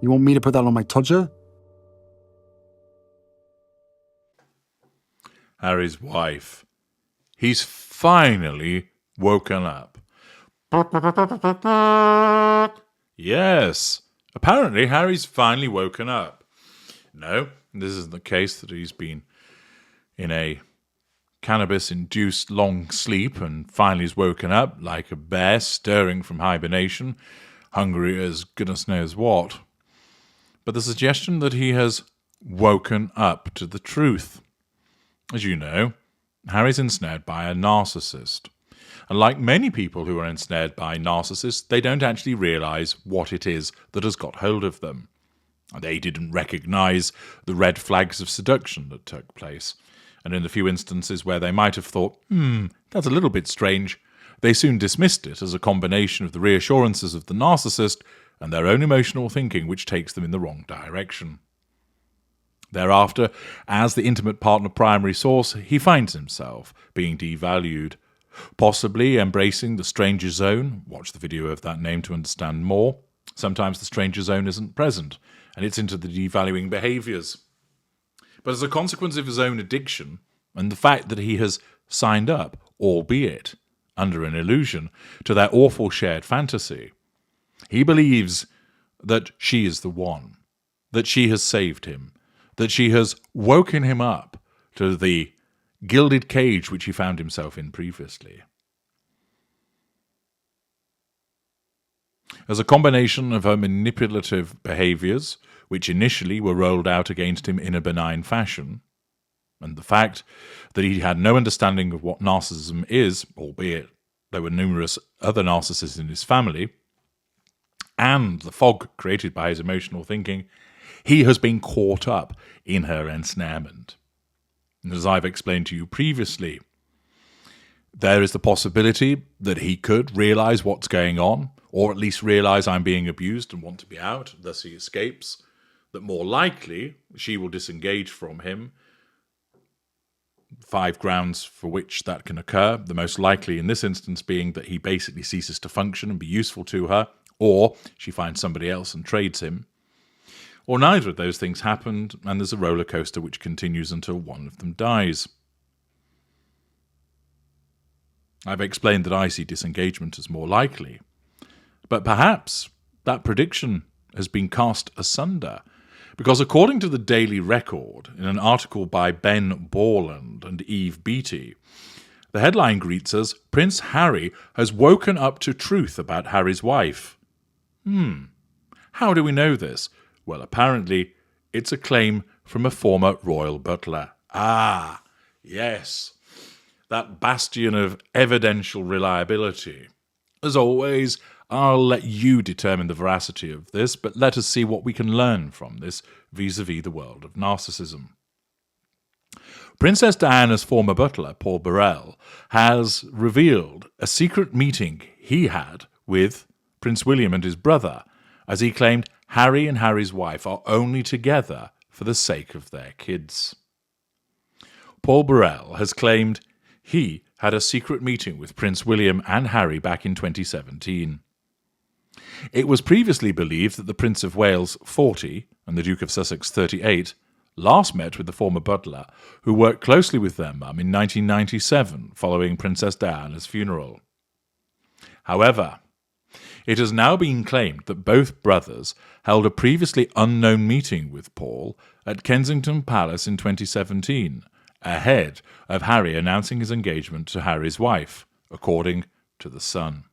You want me to put that on my todger? Harry's wife. He's finally woken up. Yes, apparently Harry's finally woken up. No, this isn't the case that he's been in a cannabis-induced long sleep and finally is woken up like a bear stirring from hibernation, hungry as goodness knows what. But the suggestion that he has woken up to the truth. As you know, Harry's ensnared by a narcissist. And like many people who are ensnared by narcissists, they don't actually realise what it is that has got hold of them. They didn't recognise the red flags of seduction that took place. And in the few instances where they might have thought, that's a little bit strange, they soon dismissed it as a combination of the reassurances of the narcissist and their own emotional thinking, which takes them in the wrong direction. Thereafter, as the intimate partner primary source, he finds himself being devalued, possibly embracing the stranger zone. Watch the video of that name to understand more. Sometimes the stranger zone isn't present, and it's into the devaluing behaviours. But as a consequence of his own addiction, and the fact that he has signed up, albeit under an illusion, to their awful shared fantasy, he believes that she is the one, that she has saved him, that she has woken him up to the gilded cage which he found himself in previously. As a combination of her manipulative behaviours, which initially were rolled out against him in a benign fashion, and the fact that he had no understanding of what narcissism is, albeit there were numerous other narcissists in his family, and the fog created by his emotional thinking, he has been caught up in her ensnarement. And as I've explained to you previously, there is the possibility that he could realise what's going on, or at least realise I'm being abused and want to be out, thus he escapes, that more likely she will disengage from him. 5 grounds for which that can occur, the most likely in this instance being that he basically ceases to function and be useful to her, or she finds somebody else and trades him. Or neither of those things happened, and there's a roller coaster which continues until one of them dies. I've explained that I see disengagement as more likely, but perhaps that prediction has been cast asunder, because according to the Daily Record, in an article by Ben Borland and Eve Beattie, the headline greets us, Prince Harry has woken up to truth about Harry's wife. How do we know this? Well, apparently, it's a claim from a former royal butler. Ah, yes, that bastion of evidential reliability. As always, I'll let you determine the veracity of this, but let us see what we can learn from this vis-à-vis the world of narcissism. Princess Diana's former butler, Paul Burrell, has revealed a secret meeting he had with Prince William and his brother, as he claimed Harry and Harry's wife are only together for the sake of their kids. Paul Burrell has claimed he had a secret meeting with Prince William and Harry back in 2017. It was previously believed that the Prince of Wales, 40, and the Duke of Sussex, 38, last met with the former butler, who worked closely with their mum in 1997 following Princess Diana's funeral. However, it has now been claimed that both brothers held a previously unknown meeting with Paul at Kensington Palace in 2017, ahead of Harry announcing his engagement to Harry's wife, according to The Sun.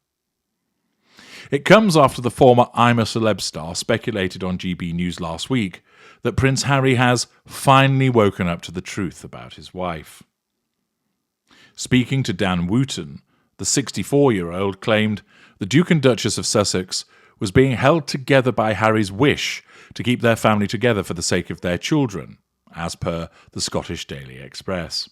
It comes after the former I'm a Celeb star speculated on GB News last week that Prince Harry has finally woken up to the truth about his wife. Speaking to Dan Wooten, the 64-year-old claimed the Duke and Duchess of Sussex was being held together by Harry's wish to keep their family together for the sake of their children, as per the Scottish Daily Express.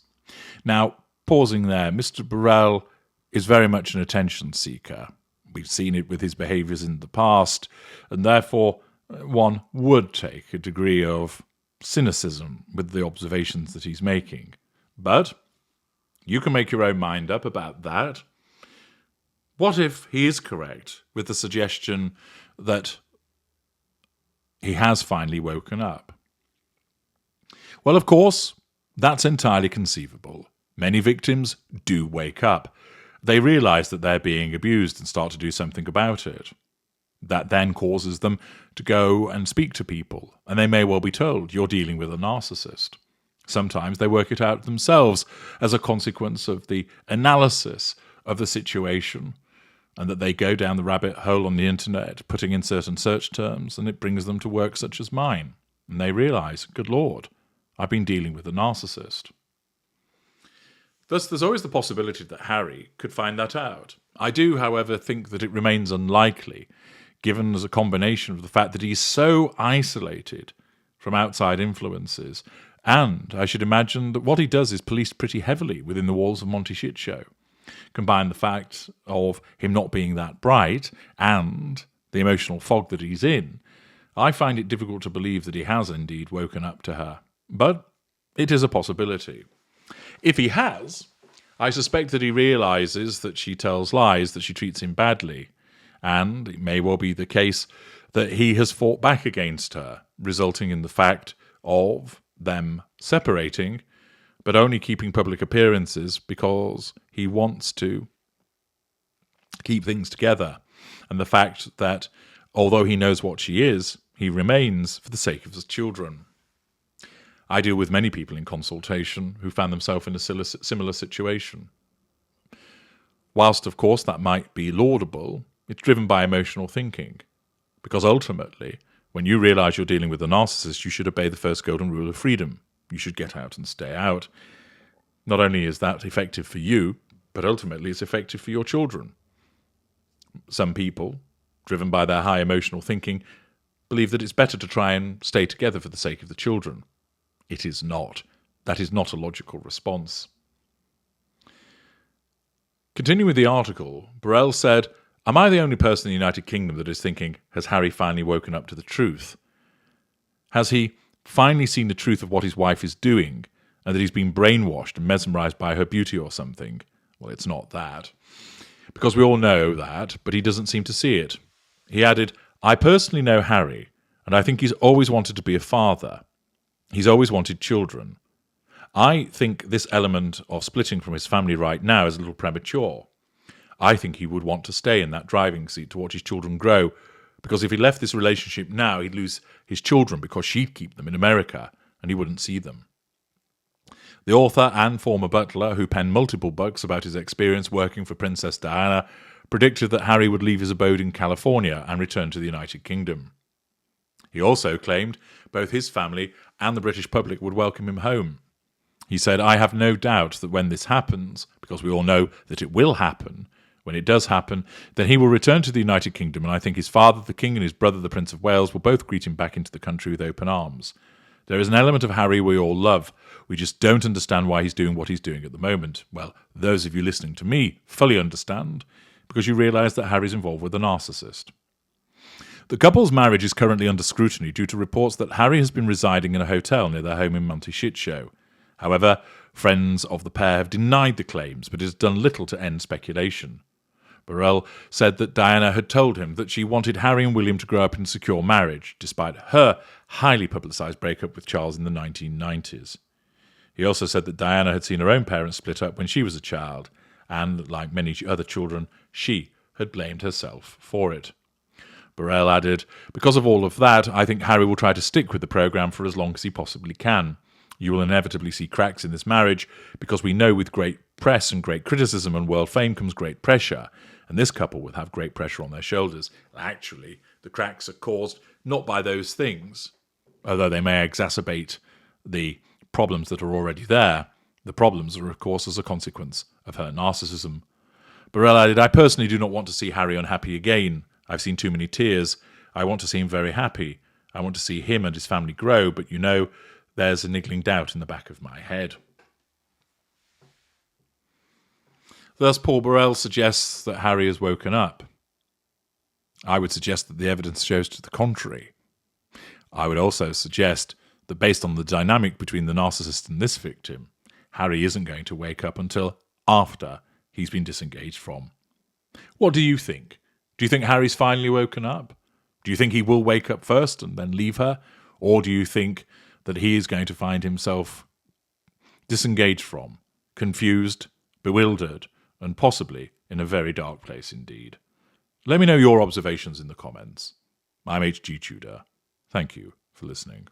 Now, pausing there, Mr. Burrell is very much an attention seeker. We've seen it with his behaviours in the past, and therefore one would take a degree of cynicism with the observations that he's making. But you can make your own mind up about that. What if he is correct with the suggestion that he has finally woken up. Well, of course, that's entirely conceivable. Many victims do wake up. They realise that they're being abused and start to do something about it. That then causes them to go and speak to people, and they may well be told, you're dealing with a narcissist. Sometimes they work it out themselves as a consequence of the analysis of the situation, and that they go down the rabbit hole on the internet, putting in certain search terms, and it brings them to work such as mine. And they realise, good Lord, I've been dealing with a narcissist. Thus, there's always the possibility that Harry could find that out. I do, however, think that it remains unlikely, given as a combination of the fact that he's so isolated from outside influences, and I should imagine that what he does is policed pretty heavily within the walls of Monty Shit Show. Combine the fact of him not being that bright and the emotional fog that he's in, I find it difficult to believe that he has indeed woken up to her. But it is a possibility. If he has, I suspect that he realises that she tells lies, that she treats him badly, and it may well be the case that he has fought back against her, resulting in the fact of them separating, but only keeping public appearances because he wants to keep things together. And the fact that, although he knows what she is, he remains for the sake of his children. I deal with many people in consultation who found themselves in a similar situation. Whilst, of course, that might be laudable, it's driven by emotional thinking. Because ultimately, when you realise you're dealing with a narcissist, you should obey the first golden rule of freedom. You should get out and stay out. Not only is that effective for you, but ultimately it's effective for your children. Some people, driven by their high emotional thinking, believe that it's better to try and stay together for the sake of the children. It is not. That is not a logical response. Continuing with the article, Burrell said, "Am I the only person in the United Kingdom that is thinking, has Harry finally woken up to the truth? Has he finally seen the truth of what his wife is doing, and that he's been brainwashed and mesmerised by her beauty or something?" Well, it's not that. Because we all know that, but he doesn't seem to see it. He added, "I personally know Harry, and I think he's always wanted to be a father. He's always wanted children. I think this element of splitting from his family right now is a little premature. I think he would want to stay in that driving seat to watch his children grow, because if he left this relationship now, he'd lose his children because she'd keep them in America, and he wouldn't see them." The author and former butler, who penned multiple books about his experience working for Princess Diana, predicted that Harry would leave his abode in California and return to the United Kingdom. He also claimed both his family and the British public would welcome him home. He said, "I have no doubt that when this happens, because we all know that it will happen, when it does happen, then he will return to the United Kingdom, and I think his father, the King, and his brother, the Prince of Wales, will both greet him back into the country with open arms. There is an element of Harry we all love. We just don't understand why he's doing what he's doing at the moment. Well, those of you listening to me fully understand, because you realise that Harry's involved with a narcissist." The couple's marriage is currently under scrutiny due to reports that Harry has been residing in a hotel near their home in Monty Shit Show. However, friends of the pair have denied the claims, but it has done little to end speculation. Burrell said that Diana had told him that she wanted Harry and William to grow up in a secure marriage, despite her highly publicised breakup with Charles in the 1990s. He also said that Diana had seen her own parents split up when she was a child, and, like many other children, she had blamed herself for it. Burrell added, "Because of all of that, I think Harry will try to stick with the programme for as long as he possibly can. You will inevitably see cracks in this marriage, because we know with great press and great criticism and world fame comes great pressure, and this couple will have great pressure on their shoulders. Actually, the cracks are caused not by those things, although they may exacerbate the problems that are already there. The problems are, of course, as a consequence of her narcissism." Burrell added, "I personally do not want to see Harry unhappy again. I've seen too many tears. I want to see him very happy. I want to see him and his family grow, but you know, there's a niggling doubt in the back of my head." Thus, Paul Burrell suggests that Harry has woken up. I would suggest that the evidence shows to the contrary. I would also suggest that based on the dynamic between the narcissist and this victim, Harry isn't going to wake up until after he's been disengaged from. What do you think? Do you think Harry's finally woken up? Do you think he will wake up first and then leave her? Or do you think that he is going to find himself disengaged from, confused, bewildered, and possibly in a very dark place indeed? Let me know your observations in the comments. I'm H.G. Tudor. Thank you for listening.